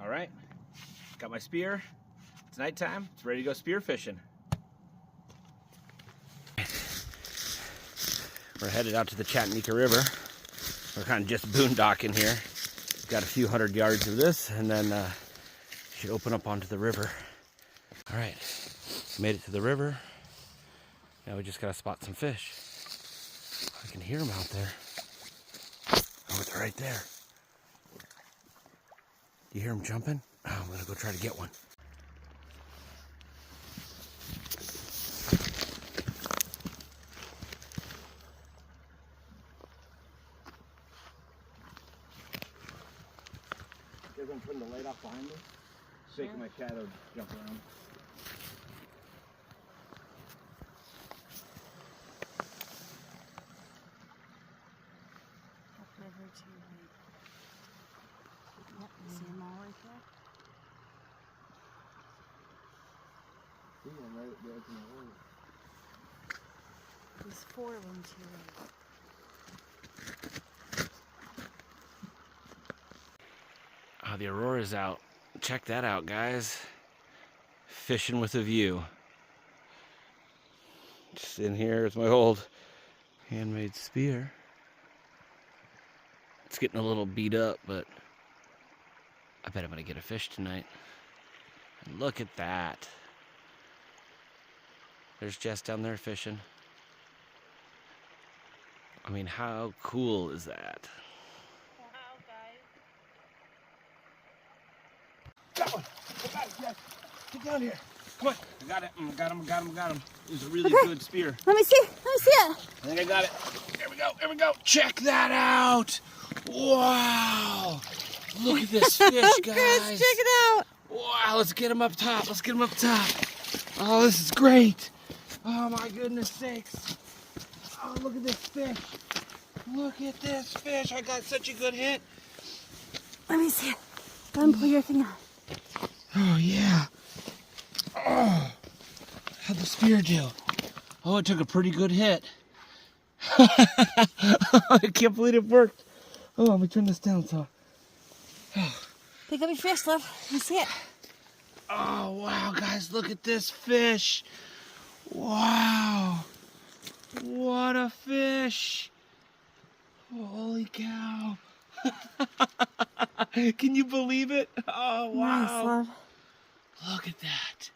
All right, got my spear. It's nighttime. It's ready to go spear fishing. We're headed out to the Chattanooga River. We're kind of just boondocking here. We've got a few hundred yards of this, and then should open up onto the river. All right, made it to the river. Now we just gotta spot some fish. I can hear them out there. Oh, they're right there. Do you hear them jumping? Oh, I'm gonna go try to get one. You guys want to turn the light off behind me? Shaking my shadow, jump around. See them all right there? See them right there in the road. There's 4 of them too. Oh, the aurora's out. Check that out, guys. Fishing with a view. Just in here is my old handmade spear. It's getting a little beat up, but I bet I'm gonna get a fish tonight. And look at that. There's Jess down there fishing. I mean, how cool is that? Wow, guys. Got one! I got it, Jess. Get down here. Come on. I got it. Got him. It was a really good spear. Let me see it. I think I got it. Here we go. Check that out. Wow. Look at this fish, guys. Chris, check it out. Wow, let's get him up top. Oh, this is great. Oh, my goodness sakes. Oh, look at this fish. I got such a good hit. Let me see it. Go and pull your thing out. Oh, yeah. Oh, how'd the spear do? Oh, it took a pretty good hit. I can't believe it worked. Oh, let me turn this down so. Pick up your fish, love. Let me see it. Oh, wow, guys, look at this fish. Wow. What a fish. Holy cow. Can you believe it? Oh, wow. Nice, love. Look at that.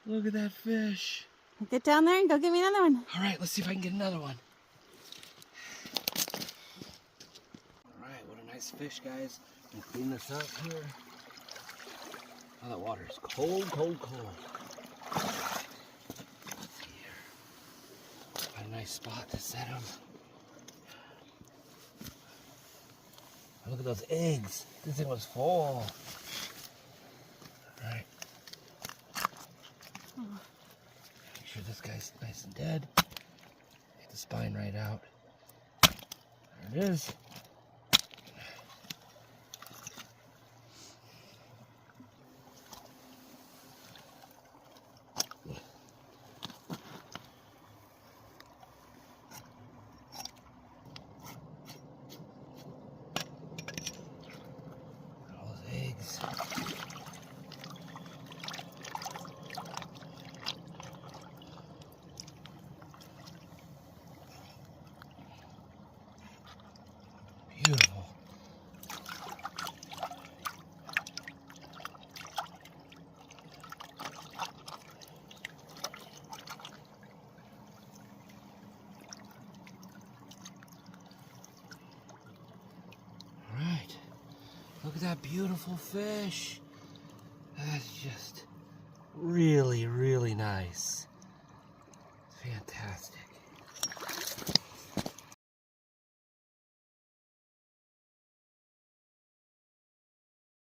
Look at that fish. Get down there and go get me another one. All right, let's see if I can get another one. All right, what a nice fish, guys. I'm gonna clean this up here. Oh, that water is cold. Let's see here. Got a nice spot to set them. Look at those eggs. This thing was full. All right. Make sure this guy's nice and dead. Get the spine right out. There it is. All those eggs. Beautiful. All right. Look at that beautiful fish. That's just really, really nice. Fantastic.